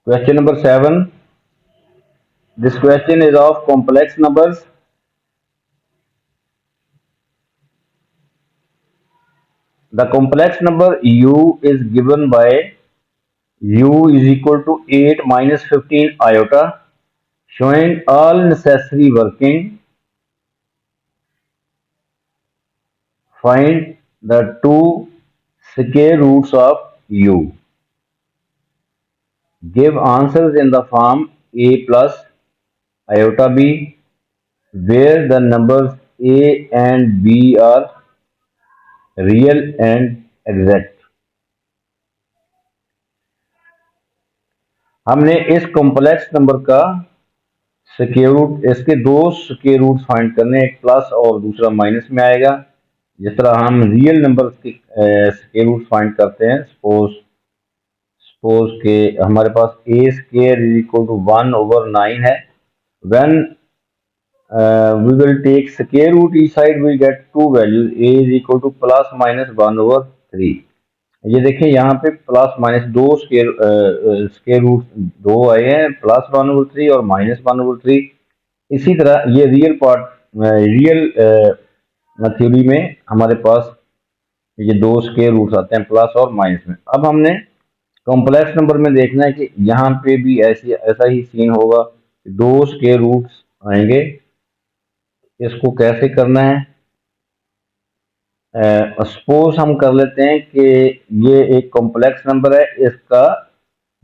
Question number 7. This question is of complex numbers. The complex number u is given by u is equal to 8 minus 15 iota, showing all necessary working. Find the two square roots of u. Give answers in the form a plus iota b, where the numbers a and b are real and exact. हमने इस complex number का square root, इसके दो square root find करने, एक plus और दूसरा minus में आएगा। जिस तरह हम रियल नंबर के स्क्वायर रूट फाइंड करते हैं, सपोज के हमारे पास ए स्क्वायर इज इक्वल टू 1/9 है। When we will take square root each side, we get two values, a is equal to plus minus 1/3। ये देखिए यहाँ पे प्लस माइनस दो स्क्वायर रूट दो आए हैं, प्लस 1/3 और माइनस 1/3। इसी तरह ये रियल थ्योरी में हमारे पास ये दो स्क्वायर रूट्स आते हैं प्लस और माइनस में। अब हमने कॉम्प्लेक्स नंबर में देखना है कि यहाँ पे भी ऐसा ही सीन होगा, दो स्क्वायर रूट्स आएंगे। इसको कैसे करना है, सपोज हम कर लेते हैं कि ये एक कॉम्प्लेक्स नंबर है, इसका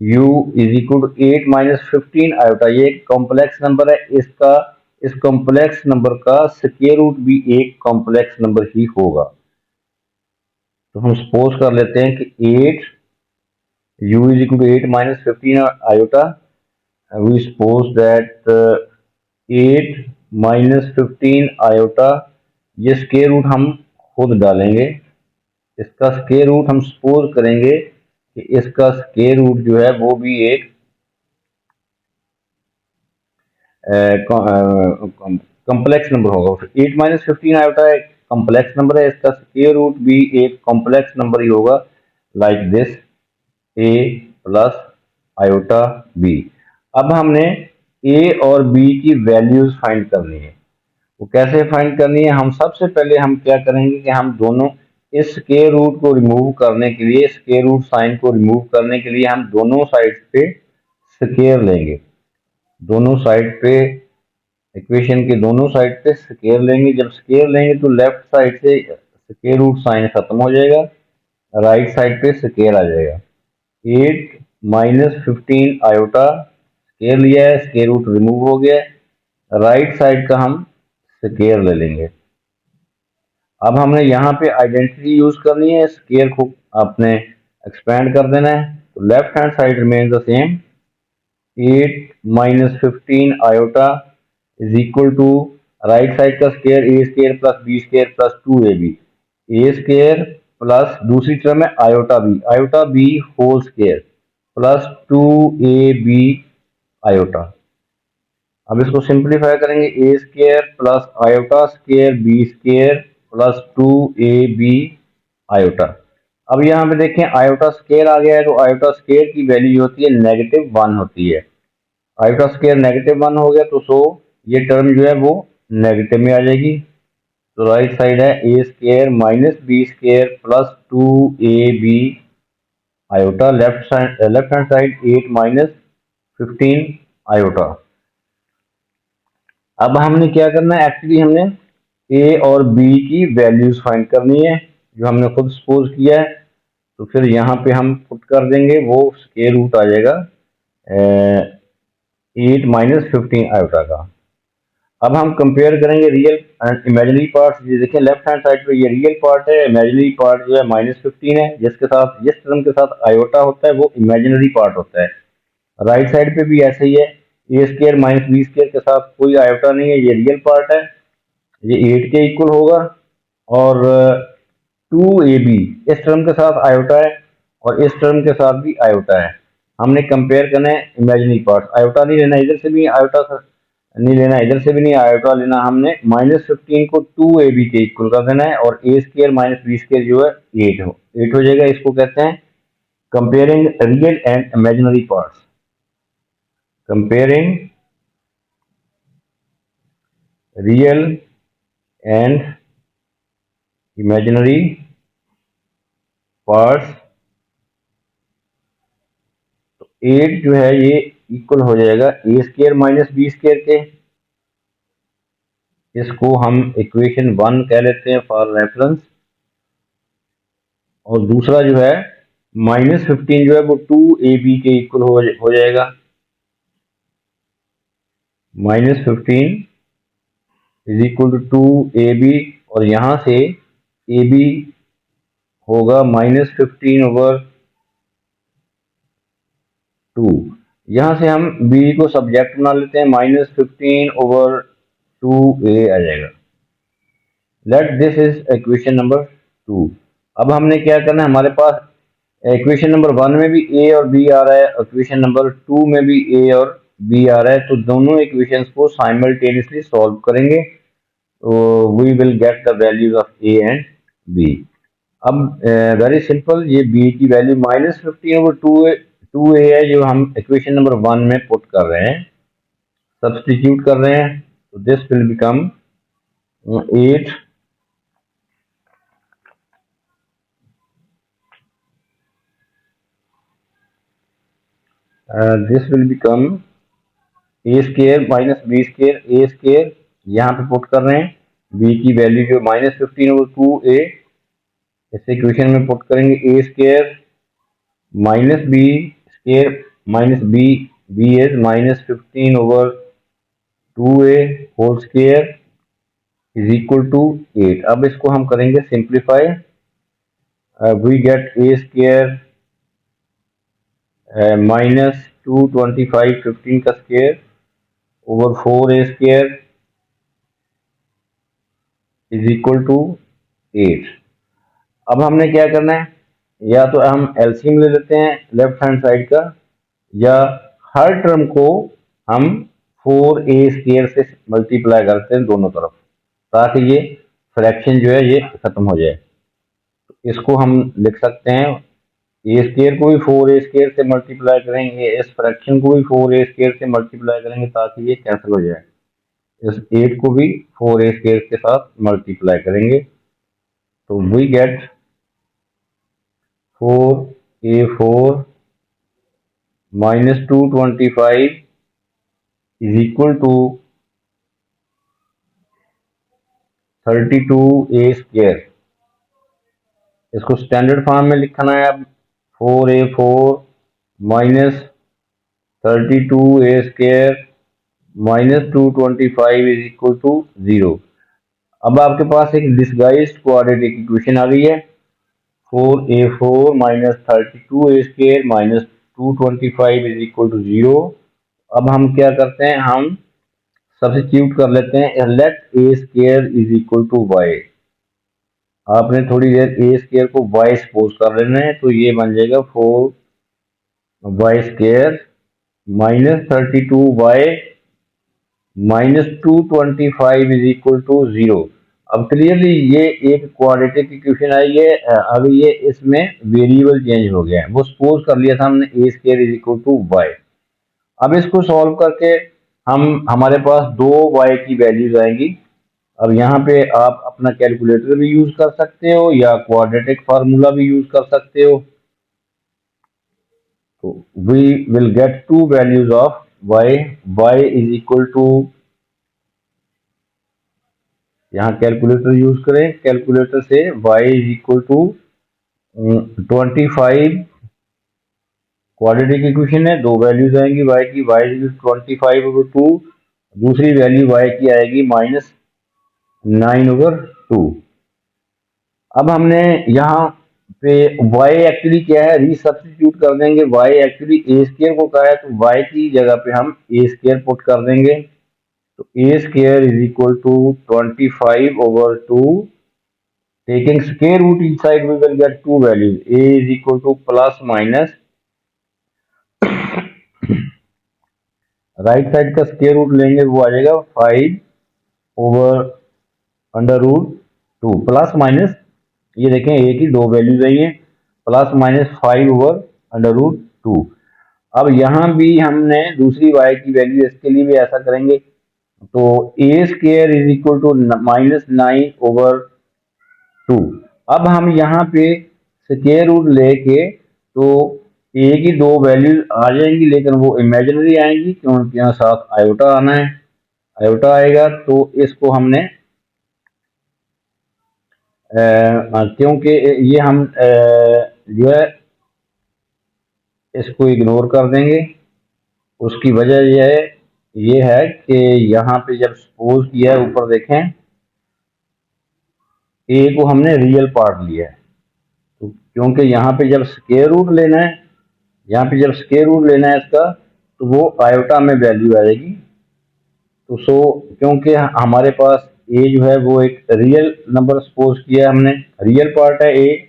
u is equal to 8 minus 15 iota. ये एक कॉम्प्लेक्स नंबर है, इस कॉम्प्लेक्स नंबर का स्क्वायर रूट भी एक कॉम्प्लेक्स नंबर ही होगा। तो हम सपोज कर लेते हैं कि 8 u is equal to 8 minus 15 iota. We suppose that 8 minus 15 iota, ये स्क्वायर रूट हम खुद डालेंगे। इसका स्क्वायर रूट हम सपोज करेंगे कि इसका स्क्वायर रूट जो है वो भी एक कॉम्प्लेक्स नंबर होगा। 8 माइनस 15 आयोटा एक कॉम्प्लेक्स नंबर है, इसका स्क्वायर रूट भी एक कॉम्प्लेक्स नंबर ही होगा, like this a plus iota b। अब हमने a और b की वैल्यूज फाइंड करनी है। वो कैसे फाइंड करनी है, हम सबसे पहले हम क्या करेंगे कि हम दोनों इस स्क्वायर रूट को रिमूव करने के लिए, स्क्वायर रूट साइन को रिमूव करने के लिए हम दोनों साइड पे स्क्वायर लेंगे। दोनों साइड पे इक्वेशन के दोनों साइड पे स्क्वायर लेंगे। जब स्क्वायर लेंगे तो लेफ्ट साइड से स्क्वायर रूट साइन खत्म हो जाएगा, राइट साइड पे स्क्वायर आ जाएगा। 8 माइनस 15 आयोटा स्क्वायर लिया है, स्क्वायर रूट रिमूव हो गया, राइट साइड का हम स्क्वायर ले लेंगे। अब हमने यहाँ पे आइडेंटिटी यूज करनी है, स्क्वायर को आपने एक्सपेंड कर देना है। तो left hand side remain the same, 8 minus 15 iota is equal to right side का square a square plus b square plus 2ab, a square plus दूसरी टर्म है iota b whole square plus 2ab iota. अब इसको simplify करेंगे, a square plus iota square b square plus 2ab iota. अब यहाँ पे देखें आयोटा स्क्वायर आ गया है, तो आयोटा स्क्वायर की वैल्यू होती है -1 होती है। आयोटा स्क्वायर -1 हो गया तो सो ये टर्म जो है वो नेगेटिव में आ जाएगी। तो राइट साइड है a square minus b square plus 2ab iota, left hand side 8 minus 15 iota. अब हमने क्या करना है, एक्चुअली हमने ए और बी की वैल्यूज फाइंड करनी है, जो हमने खुद सपोज किया है। तो फिर यहाँ पे हम पुट कर देंगे, वो स्क्वायर रूट आ जाएगा 8 माइनस 15 आयोटा का। अब हम कंपेयर करेंगे रियल एंड इमेजिनरी पार्ट। ये देखें लेफ्ट हैंड साइड पे ये रियल पार्ट है, इमेजिनरी पार्ट जो है -15 है, जिसके साथ जिस टर्म के साथ आयोटा होता है वो इमेजिनरी पार्ट होता है। राइट साइड पे भी ऐसे ही है, a square minus b square के साथ कोई आयोटा नहीं है, ये रियल पार्ट है, ये 8 के इक्वल होगा। और 2ab इस टर्म के साथ आयोटा है और इस टर्म के साथ भी आयोटा है। हमने कंपेयर करना है इमेजिनरी पार्ट, आयोटा नहीं लेना, इधर से भी आयोटा नहीं लेना, इधर से भी नहीं आयोटा लेना, हमने -15 को 2ab के इक्वल कर देना है, और a square minus b square जो है 8 हो जाएगा। इसको कहते हैं comparing real and imaginary parts. Comparing real and imaginary parts. 8 जो है ये इक्वल हो जाएगा a square minus b square के। इसको हम इक्वेशन 1 कह लेते हैं फॉर रेफरेंस। और दूसरा जो है -15 जो है वो 2ab के इक्वल हो जाएगा। -15 इज इक्वल टू 2ab, और यहां से ab होगा -15/2। यहां से हम b को सब्जेक्ट बना लेते हैं, -15/2a आ जाएगा। Let this is equation number 2। अब हमने क्या करना है, हमारे पास इक्वेशन नंबर 1 में भी a और b आ रहा है, इक्वेशन नंबर 2 में भी a और b आ रहा है, तो दोनों इक्वेशंस को साइमल्टेनियसली सॉल्व करेंगे, तो we will get the values of a and b। अब वेरी सिंपल, ये b की वैल्यू -15/2a है जो हम इक्वेशन नंबर 1 में पुट कर रहे हैं, सब्सटीट्यूट कर रहे हैं, तो this will become 8 this will become a square minus b square, a square यहाँ पे पुट कर रहे हैं, b की वैल्यू जो -15/2a, इस इक्वेशन में पुट करेंगे a square minus b square minus b is -15/2a whole square is equal to 8। अब इसको हम करेंगे simplify, we get a square -225 15 का square over 4a square is equal to 8। अब हमने क्या करना है, या तो हम एलसीएम ले लेते हैं लेफ्ट हैंड साइड का, या हर टर्म को हम 4a स्केयर से मल्टीप्लाई करते हैं दोनों तरफ, ताकि ये फ्रैक्शन जो है ये खत्म हो जाए। तो इसको हम लिख सकते हैं, ए स्केयर को भी 4a स्केयर से मल्टीप्लाई करेंगे, इस फ्रैक्शन को भी 4a स्केयर से मल्टीप्लाई करेंगे ताकि ये कैंसिल हो जाए। इस 8 को भी 4a स्केयर के साथ मल्टीप्लाई करेंगे, तो we get 4a4 -225 is equal to 32a square. इसको स्टैंडर्ड फॉर्म में लिखना है अब, 4a4 -32a square -225 is equal to 0। अब आपके पास एक डिस्गाइज्ड क्वाड्रेटिक इक्वेशन आ गई है, 4a4 -32a square -225 is equal to 0। अब हम क्या करते हैं, हम सब्स्टिट्यूट कर लेते हैं, let a square is equal to y. आपने थोड़ी देर a स्केयर को y सपोज कर लेना है, तो ये बन जाएगा 4y square -32y -225 is equal to 0। अब क्लियरली ये एक क्वाड्रेटिक इक्वेशन आई है, अब ये इसमें वेरिएबल चेंज हो गया है, वो सपोज कर लिया था हमने a square is equal to y। अब इसको सॉल्व करके हमारे पास दो y की वैल्यूज आएंगी। अब यहाँ पे आप अपना कैलकुलेटर भी यूज कर सकते हो या क्वाड्रेटिक फार्मूला भी यूज कर सकते हो। तो we will get two values of y is equal to, यहाँ कैलकुलेटर यूज करें, कैलकुलेटर से y is equal to 25, quadratic equation है, दो वैल्यूज आएंगी y की, y इज 25/2, दूसरी वैल्यू y की आएगी -9/2। अब हमने यहाँ पे y एक्चुअली क्या है, रीसब्स्टिट्यूट कर देंगे, y एक्चुअली a स्केयर को कहा है, तो y की जगह पे हम a स्केयर पुट कर देंगे, तो a square is equal to 25/2, taking square root inside we will get two values, a is equal to plus minus right side का स्क्वायर रूट लेंगे वो आ जाएगा 5/√2 प्लस माइनस, ये देखें ए की दो वैल्यूज आई हैं, +-5/√2। अब यहाँ भी हमने दूसरी y की वैल्यू, इसके लिए भी ऐसा करेंगे, तो a² = -9/2। अब हम यहाँ पे स्क्वायर रूट लेके तो a की दो वैल्यूज आ जाएंगी, लेकिन वो इमेजिनरी आएंगी क्योंकि यहाँ साथ आयोटा आना है, आयोटा आएगा तो इसको हमने क्योंकि ये हम जो है इसको इग्नोर कर देंगे। उसकी वजह ये है कि यहाँ पे जब सपोज किया है, ऊपर देखें ए को हमने रियल पार्ट लिया है, तो क्योंकि यहाँ पे जब स्क्वायर रूट लेना है, यहाँ पे जब स्क्वायर रूट लेना है इसका, तो वो आयोटा में वैल्यू आएगी। तो क्योंकि हमारे पास ए जो है वो एक रियल नंबर सपोज किया है, हमने रियल पार्ट है ए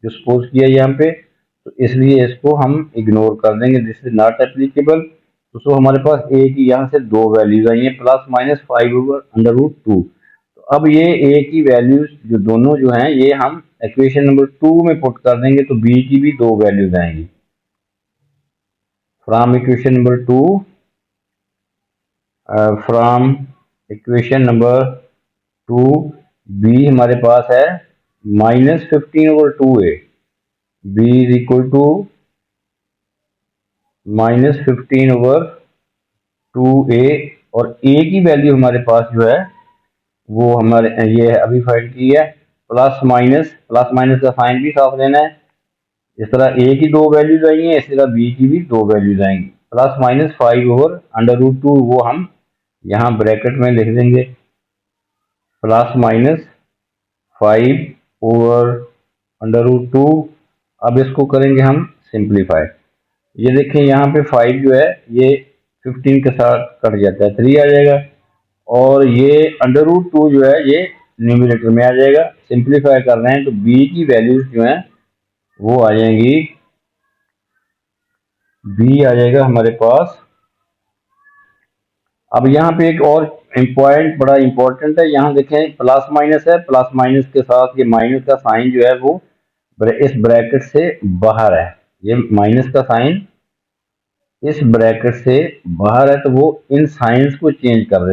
जो सपोज किया है यहाँ पे, तो इसलिए इसको हम इग्नोर कर देंगे, दिस इज नॉट एप्लीकेबल। तो हमारे पास ए की यहाँ से दो वैल्यूज आई हैं, +-5/√2। तो अब ये ए की वैल्यूज जो दोनों जो हैं ये हम इक्वेशन नंबर 2 में पुट कर देंगे, तो बी की भी दो वैल्यूज आएंगी। From equation number 2, from equation number 2, b हमारे पास है -15/2a, b is equal to -15/2a, और a की वैल्यू हमारे पास जो है वो हमारे ये अभी फाइंड की है, प्लस माइनस, प्लस माइनस का साइन भी साथ लेना है। इस तरह a की दो वैल्यूज आई हैं, इस तरह b की भी दो वैल्यूज आएंगी, +-5/√2 वो हम यहाँ ब्रैकेट में लिख देंगे, +-5/√2। अब इसको करेंगे हम सिंप्लीफाई। ये देखें यहाँ पे 5 जो है ये 15 के साथ कट जाता है, 3 आ जाएगा, और ये √2 जो है ये न्यूमिनेटर में आ जाएगा। सिंप्लीफाई कर रहे हैं तो b की वैल्यूज जो है वो आ जाएंगी, b आ जाएगा हमारे पास। अब यहाँ पे एक और पॉइंट बड़ा इंपॉर्टेंट है, यहाँ देखें प्लस माइनस है, प्लस माइनस के साथ ये माइनस का साइन जो है वो इस ब्रैकेट से बाहर है, ये माइनस का साइन इस ब्रैकेट से बाहर है, तो वो इन साइंस को चेंज कर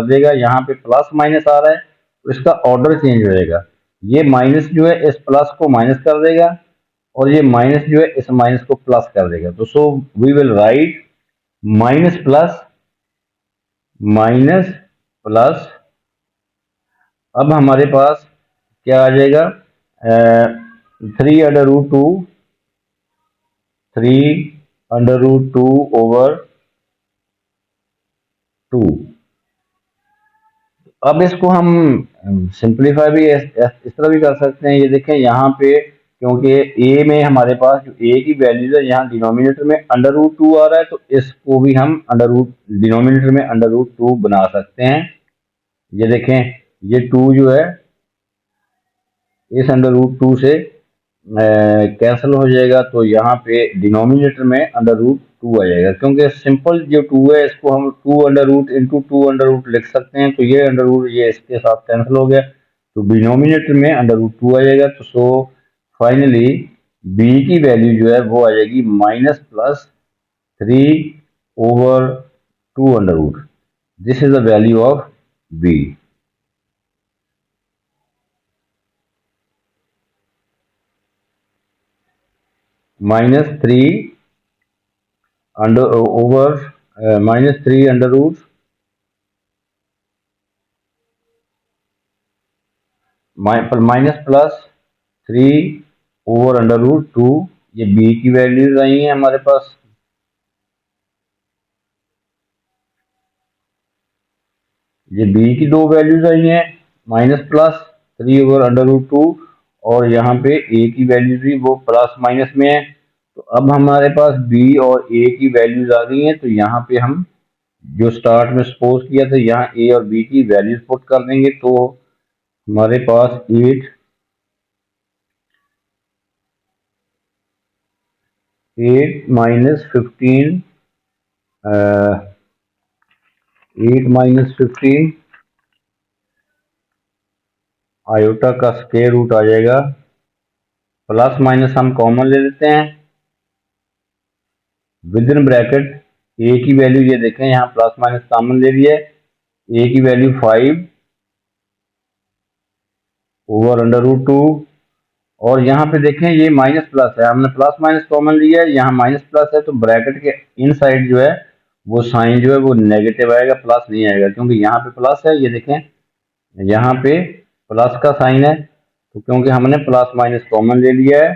देगा। यहाँ पे प्लस माइनस आ रहा है तो इसका ऑर्डर चेंज हो जाएगा, ये माइनस जो है इस प्लस को माइनस कर देगा, और ये माइनस जो है इस माइनस को प्लस कर देगा। तो we will write minus plus minus plus. अब हमारे पास क्या आ जाएगा, 3/√2, 3/√2/2। अब इसको हम सिंप्लीफाई भी इस तरह भी कर सकते हैं। ये देखें यहाँ पे, क्योंकि ए में हमारे पास जो ए की वैल्यूज है यहाँ डिनोमिनेटर में √2 आ रहा है, तो इसको भी हम डिनोमिनेटर में √2 बना सकते हैं। ये देखें ये 2 जो है इस √2 से कैंसिल हो जाएगा, तो यहाँ पे डिनोमिनेटर में √2 आ जाएगा, क्योंकि सिंपल जो 2 है इसको हम 2√2 लिख सकते हैं, तो ये अंडर ये इसके साथ कैंसिल हो गया, तो डिनोमिनेटर में √2 आ जाएगा। तो फाइनली b की वैल्यू जो है वो आ जाएगी -+3/2 this is the value of b। -3 -3 -+3/√2, ये b की वैल्यूज आई हैं हमारे पास। ये b की दो वैल्यूज आई हैं, -+3/√2, और यहाँ पे a की वैल्यूज भी वो प्लस माइनस में है। तो अब हमारे पास b और a की वैल्यूज आ गई हैं, तो यहाँ पे हम जो स्टार्ट में सपोज किया था यहाँ a और b की वैल्यूज पुट कर देंगे, तो हमारे पास 8 -15 8 माइनस 15 आयोटा का स्क्वायर रूट आ जाएगा, प्लस माइनस हम कॉमन ले लेते हैं, विद इन ब्रैकेट ए की वैल्यू ये देखें यहाँ प्लस माइनस कॉमन ले लिया, ए की वैल्यू 5 ओवर अंडर रूट 2, और यहाँ पे देखें ये माइनस प्लस है, हमने प्लस माइनस कॉमन लिया है, यहाँ माइनस प्लस है तो ब्रैकेट के इन साइड जो है वो साइन जो है वो नेगेटिव आएगा, प्लस नहीं आएगा, क्योंकि यहाँ पे प्लस है, ये देखें यहाँ पे प्लस का साइन है, तो क्योंकि हमने प्लस माइनस कॉमन ले लिया है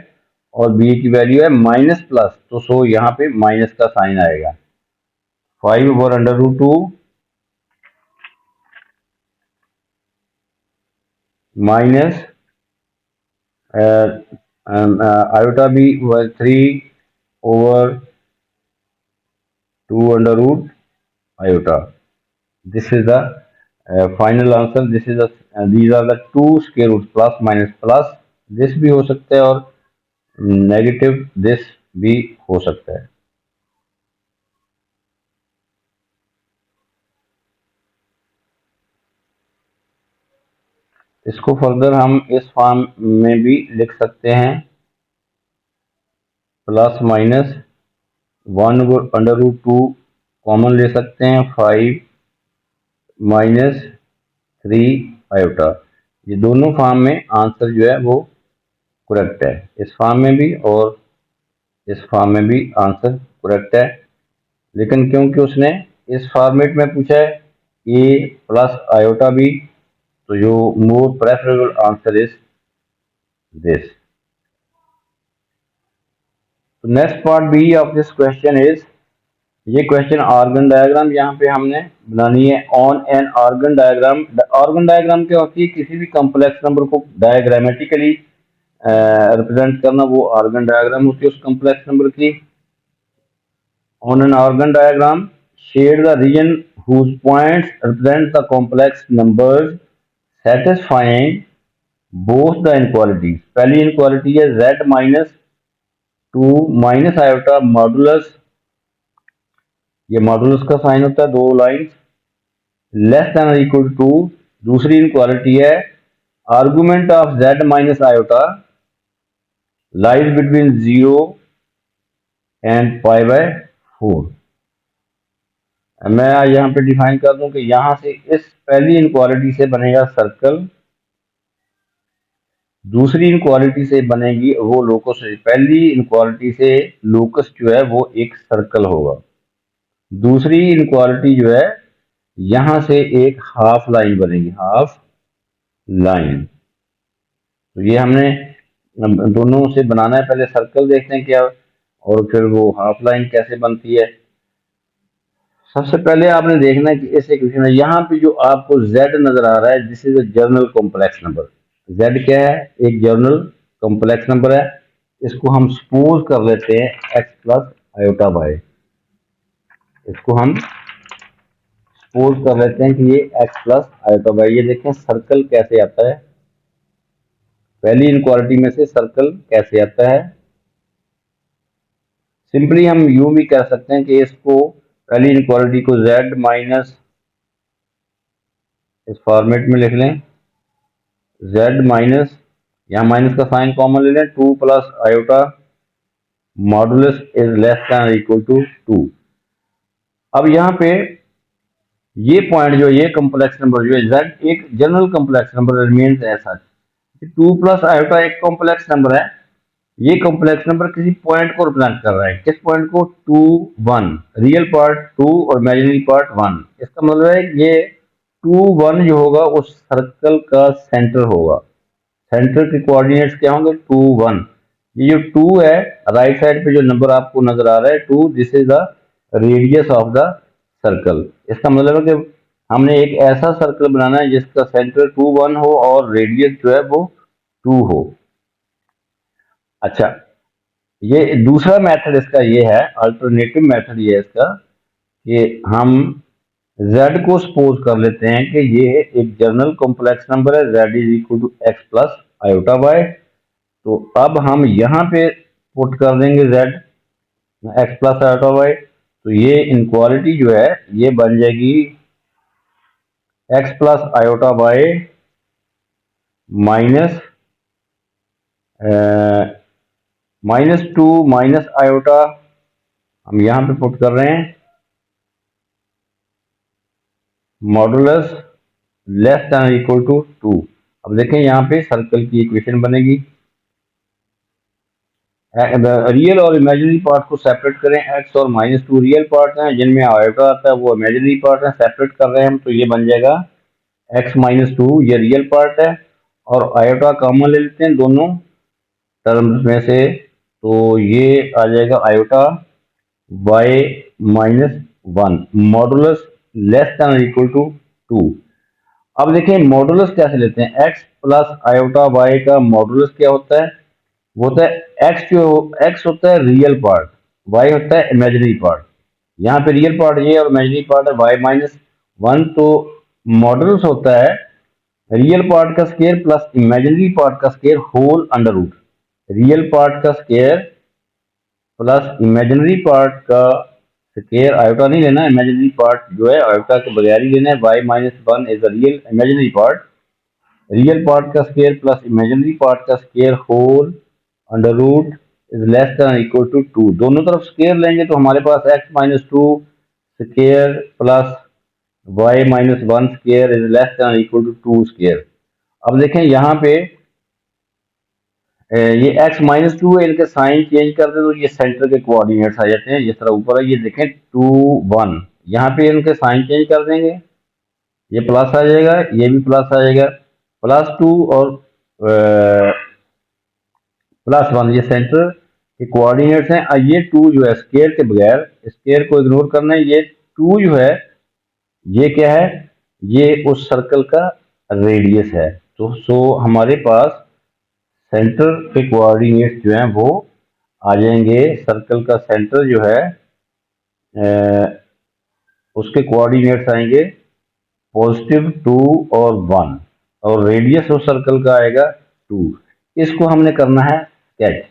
और बी की वैल्यू है माइनस प्लस, तो सो यहाँ पे माइनस का साइन आएगा। 5 over under root 2 minus iota b 3 over 2 under root iota. This is the final answer. This is the these are the two square roots, plus minus plus. This भी हो सकता है और नेगेटिव this भी हो सकता है। इसको फर्दर हम इस फॉर्म में भी लिख सकते हैं, plus minus 1 under root 2 common ले सकते हैं, 5 माइनस 3 आयोटा, ये दोनों फॉर्म में आंसर जो है वो करेक्ट है, इस फॉर्म में भी और इस फॉर्म में भी आंसर करेक्ट है। लेकिन क्योंकि उसने इस फॉर्मेट में पूछा है ए प्लस आयोटा बी, तो जो more preferable answer is this. तो next part b of this question is, ये क्वेश्चन ऑर्गन डायग्राम यहाँ पे हमने बनानी है। On an Argand diagram, Argand diagram क्या होती है, किसी भी कॉम्प्लेक्स नंबर को डायग्रामेटिकली रिप्रेजेंट करना, वो ऑर्गन डायग्राम होती है उस कॉम्प्लेक्स नंबर की। On an organ diagram, shade the region whose points represent the complex numbers satisfying both the inequalities. पहली inequality है z minus 2 minus iota modulus, ये मॉडुलस का साइन होता है, दो लाइन्स, लेस देन और इक्वल टू। दूसरी inequality है argument of z minus iota lies between 0 and pi by 4। मैं यहाँ पे डिफाइन कर दूं कि यहाँ से इस पहली इनक्वालिटी से बनेगा सर्कल, दूसरी इनक्वालिटी से बनेगी वो लोकस, पहली इनक्वालिटी से लोकस जो है वो एक सर्कल होगा, दूसरी इनक्वालिटी जो है यहाँ से एक हाफ लाइन बनेगी, हाफ लाइन। तो ये हमने दोनों से बनाना है, पहले सर्कल देखते हैं क्या और फिर वो हाफ लाइन कैसे बनती है। सबसे पहले आपने देखना है कि इस इक्वेशन में यहाँ पे जो आपको z नजर आ रहा है, this is a journal complex number. z क्या है, एक जर्नल कॉम्प्लेक्स नंबर है, इसको हम सपोज कर लेते हैं x प्लस आयोटा बाय, इसको हम सपोज कर लेते हैं कि ये x प्लस आयोटा बाय। ये देखें सर्कल कैसे आता है, पहली इनक्वालिटी में से सर्कल कैसे आता है। सिंपली हम यूं भी कह सकते हैं कि इसको पहली इनक्वालिटी को z माइनस, इस फॉर्मेट में लिख लें, z माइनस, यहाँ माइनस का साइन कॉमन ले लें, 2 plus iota modulus is less than equal to 2। अब यहाँ पे ये पॉइंट जो ये कॉम्प्लेक्स नंबर जो है z एक जनरल कॉम्प्लेक्स नंबर रिमेन्स ऐसा, 2 प्लस आयोटा एक कॉम्प्लेक्स नंबर है, ये कॉम्प्लेक्स नंबर किसी पॉइंट को रिप्रेजेंट कर रहा है, किस पॉइंट को, 2 1, रियल पार्ट 2 और इमेजिनरी पार्ट 1। इसका मतलब है ये 2 1 जो होगा उस सर्कल का सेंटर होगा, सेंटर के कोऑर्डिनेट्स क्या होंगे, 2 1। ये जो 2 है राइट साइड पे जो नंबर आपको नजर आ रहा है 2, this is the radius of the circle. इसका मतलब है कि हमने एक ऐसा सर्कल बनाना है जिसका सेंटर 2 1 हो और रेडियस जो है वो 2 हो। अच्छा, ये दूसरा मेथड इसका ये है, अल्टरनेटिव मेथड ये है इसका, कि हम z को सपोज कर लेते हैं कि ये एक जर्नल कॉम्प्लेक्स नंबर है, z is equal to x plus iota y. तो अब हम यहाँ पे पुट कर देंगे z x plus iota y, तो ये इनक्वालिटी जो है ये बन जाएगी x plus iota y minus -2 minus iota, हम यहाँ पे पुट कर रहे हैं modulus less than equal to 2। अब देखें यहाँ पे सर्कल की इक्वेशन बनेगी, रियल और इमेजिनरी पार्ट को सेपरेट करें। एक्स और -2 रियल पार्ट हैं, जिनमें आयोटा आता है वो इमेजिनरी पार्ट है, सेपरेट कर रहे हैं हम, तो ये बन जाएगा x-2, ये रियल पार्ट है, और आयोटा कॉमन ले लेते हैं दोनों टर्म्स में से, तो ये आ जाएगा iota by -1 modulus less than equal to 2। अब देखें मॉडुलस कैसे लेते हैं, x प्लस आयोटा बाय का मॉडुलस क्या होता है, वो होता है एक्स होता है रियल पार्ट, वाई होता है इमेजिनरी पार्ट। यहाँ पे रियल पार्ट ये और इमेजिनरी पार्ट है y-1, तो मॉडुलस होता है रियल पार्ट का स्क्वायर प्लस इमेजिनरी पार्ट का square whole under root. Real part का स्क्वायर प्लस इमेजिनरी पार्ट का स्क्वायर, आयोटा नहीं लेना, इमेजिनरी पार्ट जो है आयोटा के बगैर ही लेना है। y-1 is a real imaginary part, real part का स्क्वायर प्लस इमेजिनरी पार्ट का square whole under root is less than equal to 2। दोनों तरफ स्क्वायर लेंगे तो हमारे पास x-2 square plus y-1 square is less than equal to 2 square. अब देखें यहाँ पे ये x-2 है, इनके साइन चेंज कर दे तो ये सेंटर के कोऑर्डिनेट्स आ जाते हैं, जिस तरह ऊपर है ये देखें 2 1, यहाँ पे इनके साइन चेंज कर देंगे, ये प्लस आ जाएगा, ये भी प्लस आ जाएगा, +2 और +1 ये सेंटर के कोऑर्डिनेट्स हैं। और ये 2 जो है स्क्वायर के बगैर, स्क्वायर को इग्नोर करना है, ये 2 जो है ये क्या है, ये उस सर्कल का रेडियस है। तो सो हमारे पास सेंटर के कोऑर्डिनेट्स जो हैं वो आ जाएंगे, सर्कल का सेंटर जो है उसके कोऑर्डिनेट्स आएंगे +2 और 1, और रेडियस उस सर्कल का आएगा 2। इसको हमने करना है स्केच,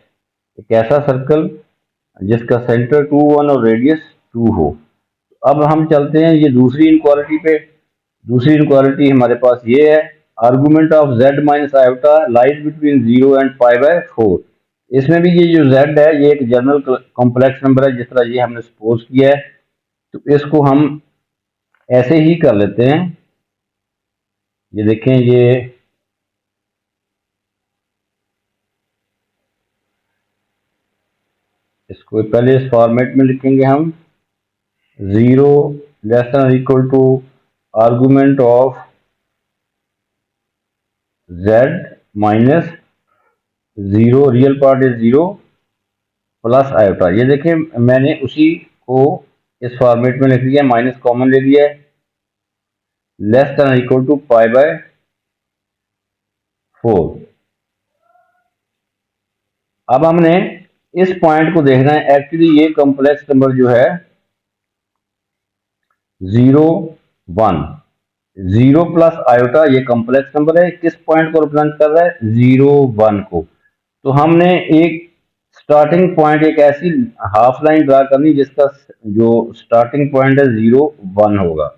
एक ऐसा सर्कल जिसका सेंटर 2 1 और रेडियस 2 हो। अब हम चलते हैं ये दूसरी इनक्वालिटी पे। दूसरी इनक्वालिटी हमारे पास ये है, argument of z minus iota lies between 0 and π/4। इसमें भी ये जो z है ये एक जनरल कॉम्प्लेक्स नंबर है, जिस तरह ये हमने सपोज किया है, तो इसको हम ऐसे ही कर लेते हैं। ये देखें, ये इसको पहले इस फॉर्मेट में लिखेंगे हम, 0 less than equal to argument of z minus 0, real part is 0 plus iota. ये देखें मैंने उसी को इस फॉर्मेट में लिख दिया, माइनस कॉमन ले लिया है, लेस देन इक्वल टू π/4। अब हमने इस पॉइंट को देखना है, एक्चुअली ये कॉम्प्लेक्स नंबर जो है 0 1, 0 प्लस आयोटा ये कॉम्प्लेक्स नंबर है, किस पॉइंट को रिप्रेजेंट कर रहा है, 0 1 को। तो हमने एक स्टार्टिंग पॉइंट, एक ऐसी हाफ लाइन ड्रा करनी जिसका जो स्टार्टिंग पॉइंट है 0 1 होगा,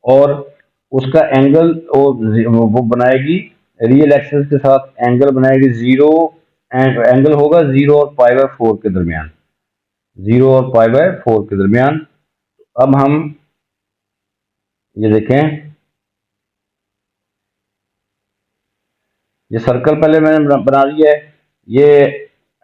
और उसका एंगल वो बनाएगी रियल एक्सिस के साथ, एंगल बनाएगी 0, एंगल होगा 0 और π/4 के दरमियान, 0 और π/4 के दरमियान। अब हम ये देखें, ये सर्कल पहले मैंने बना लिया है, ये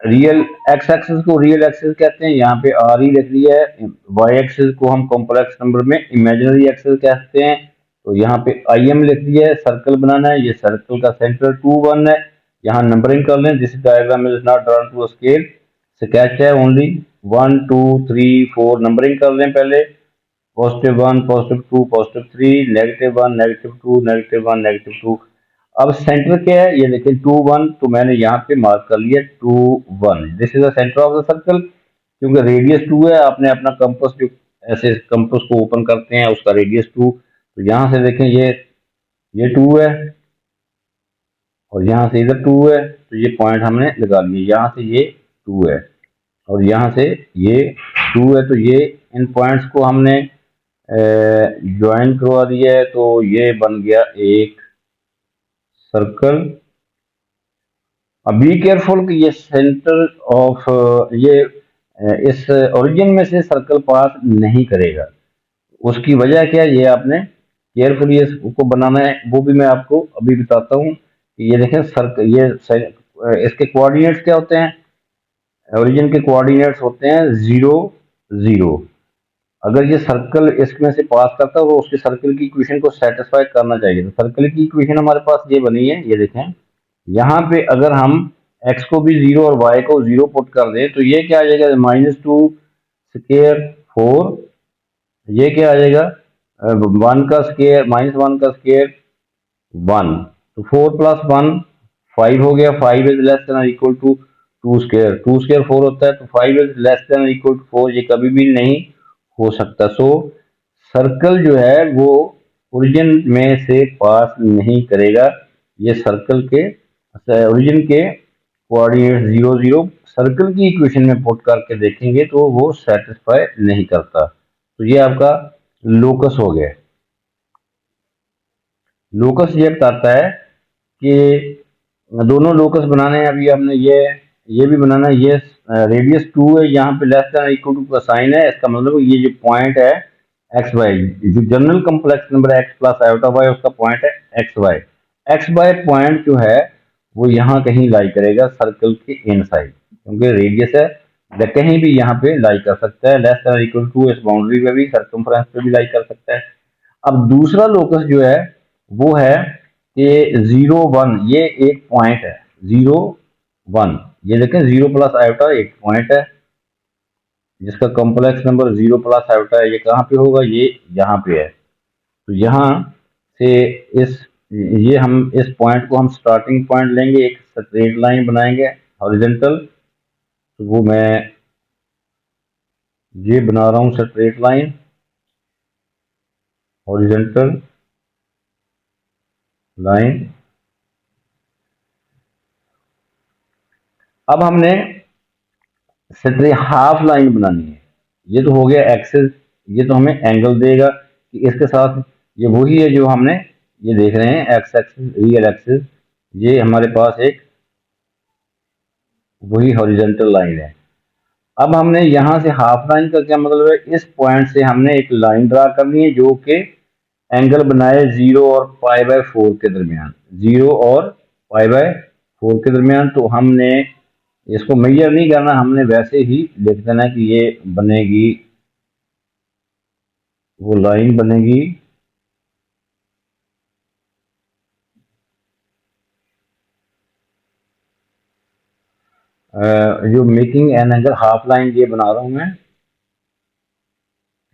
रियल एक्स एक्सिस को रियल एक्सिस कहते हैं, यहाँ पे आर ही लिख लिया है, वाई एक्सिस को हम कॉम्प्लेक्स नंबर में इमेजिनरी एक्सिस कहते हैं, तो यहाँ पे आई एम लिख दिया है। सर्कल बनाना है, ये सर्कल का सेंटर 2 1 है, यहाँ नंबरिंग कर लें, this diagram is not drawn to scale, sketch है ओनली, 1 2 3 4 नंबरिंग कर लें पहले, +1 +2 +3, -1 -2 -1 -2। अब सेंटर क्या है, ये देखिए 2 1, तो मैंने यहाँ पे मार्क कर लिया 2 1, this is the centre of the circle. क्योंकि रेडियस 2 है, आपने अपना कंपास जो ऐसे कंपास को ओपन करते हैं उसका रेडियस 2, तो यहाँ से देखें ये 2 है, और यहाँ से इधर 2 है, तो ये पॉइंट हमने लगा लिए, यहाँ से ये 2 है और यहाँ से ये 2 है, तो ये इन पॉइंट्स को हमने ज्वाइन करवा दिया है तो ये बन गया एक सर्कल। अब बी केयरफुल कि ये सेंटर ऑफ ये इस ओरिजिन में से सर्कल पास नहीं करेगा। उसकी वजह क्या है ये आपने केयरफुली इसको बनाना है, वो भी मैं आपको अभी बताता हूँ। ये देखें सर्कल ये इसके कोऑर्डिनेट्स क्या होते हैं, ओरिजिन के कोऑर्डिनेट्स होते हैं 0 0। अगर ये सर्कल इसमें से पास करता है तो उसके सर्कल की इक्वेशन को सेटिस्फाई करना चाहिए। तो सर्कल की इक्वेशन हमारे पास ये बनी है, ये देखें यहाँ पे अगर हम x को भी 0 और y को 0 पुट कर दें तो ये क्या आ जाएगा, -2 स्केयर 4। ये क्या आ जाएगा, 1 का स्केयर -1 का स्केयर 1। तो 4 + 1 5 हो गया। 5 is less than equal to 2 square, 2 square 4 होता है। तो 5 is less than equal to 4, ये कभी भी नहीं हो सकता। सो सर्कल जो है वो ओरिजिन में से पास नहीं करेगा। ये सर्कल के ओरिजिन के कोऑर्डिनेट 0 0 सर्कल की इक्वेशन में पुट करके देखेंगे तो वो सेटिस्फाई नहीं करता। तो ये आपका लोकस हो गया। लोकस ये बताता है कि दोनों लोकस बनाने हैं। अभी हमने ये भी बनाना है। ये रेडियस 2 है, यहाँ पे लेस देन इक्वल टू का साइन है। इसका मतलब ये जो पॉइंट है एक्स वाई, जो general complex number x plus iota y उसका पॉइंट है x y. X y point जो है वो यहाँ कहीं लाई करेगा सर्कल के इन साइड, क्योंकि रेडियस है कहीं भी यहाँ पे लाई कर सकता है। लेस देन इक्वल टू इस बाउंड्री पे भी, सर्कमफ्रेंस पे भी लाई कर सकता है। अब दूसरा लोकस जो है वो है कि 0 1, ये एक पॉइंट है 0 1। ये देखें 0 प्लस आयोटा एक पॉइंट है जिसका कॉम्प्लेक्स नंबर 0 प्लस आयोटा है। ये कहाँ पे होगा, ये यहाँ पे है। तो यहाँ से इस ये हम इस पॉइंट को हम स्टार्टिंग पॉइंट लेंगे, एक स्ट्रेट लाइन बनाएंगे हॉरिजॉन्टल। तो वो मैं ये बना रहा हूँ स्ट्रेट लाइन हॉरिजॉन्टल लाइन। अब हमने स्ट्रेट हाफ लाइन बनानी है। ये तो हो गया एक्सिस, ये तो हमें एंगल देगा कि इसके साथ ये वही है जो हमने ये देख रहे हैं एक्स एक्सिस रियल एक्सिस। ये हमारे पास एक वही हॉरिजॉन्टल लाइन है। अब हमने यहाँ से हाफ लाइन का क्या मतलब है, इस पॉइंट से हमने एक लाइन ड्रा करनी है जो कि एंगल बनाए 0 और π/4 के दरमियान, 0 और π/4 के दरमियान। तो हमने इसको मेजर नहीं करना, हमने वैसे ही लिख देना कि ये बनेगी, वो लाइन बनेगी जो making an angle half line, ये बना रहा हूं मैं,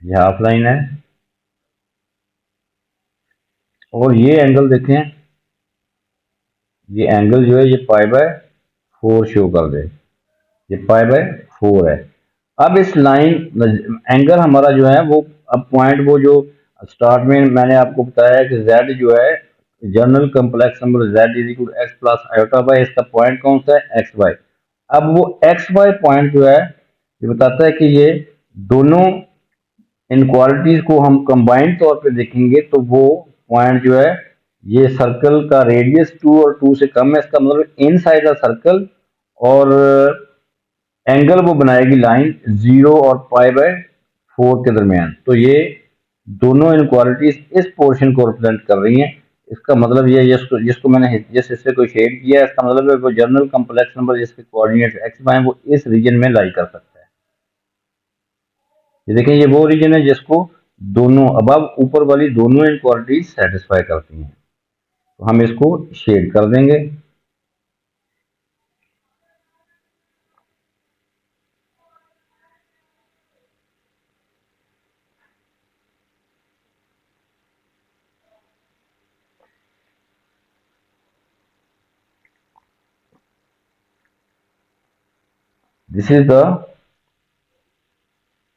ये हाफ लाइन है। और ये एंगल देखें, ये एंगल जो है ये π/4 शो कर दे, ये π/4 है। अब इस लाइन एंगल हमारा जो है वो, अब पॉइंट वो जो स्टार्ट में मैंने आपको बताया कि z जो है general complex number z is equal x plus iota by, इसका पॉइंट कौन सा है एक्स वाई। अब वो एक्स वाई पॉइंट जो है ये बताता है कि ये दोनों इनक्वालिटीज को हम कंबाइंड तौर पे देखेंगे तो वो पॉइंट जो है ये सर्कल का रेडियस 2 और 2 से कम है। इसका मतलब इन साइड द सर्कल, और एंगल वो बनाएगी लाइन 0 और π/4 के दरमियान। तो ये दोनों इनक्वालिटीज इस पोर्शन को रिप्रेजेंट कर रही हैं। इसका मतलब ये जिसको मैंने जिस हिस्से को शेड किया है, इसका मतलब है वो जनरल कम्प्लेक्स नंबर जिसके कोऑर्डिनेट्स एक्स वाई वो इस रीजन में लाई कर सकता है। ये देखें ये वो रीजन है जिसको दोनों अब ऊपर वाली दोनों इनक्वालिटीज सेटिस्फाई करती हैं। तो हम इसको शेड कर देंगे। This is the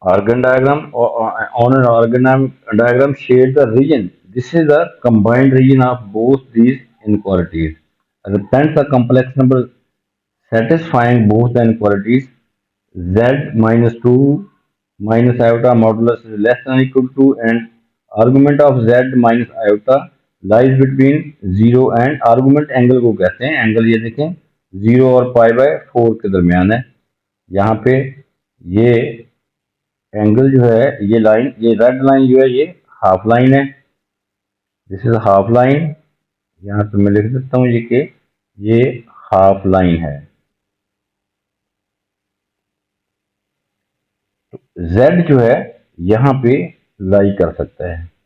organ diagram. On an organ diagram shade the region. This is the combined region of both these inequalities. Represents the complex number satisfying both the inequalities z minus 2 minus iota modulus is less than equal to and argument of z minus iota lies between 0 and argument angle को कहते हैं, angle ये देखें 0 और π/4 के दरमियान है। यहाँ पे ये एंगल जो है, ये लाइन, ये रेड लाइन जो है ये हाफ लाइन है, दिस इज हाफ लाइन। यहाँ पे मैं लिख देता हूँ ये कि ये हाफ लाइन है। तो z जो है यहाँ पे लाई कर सकता है।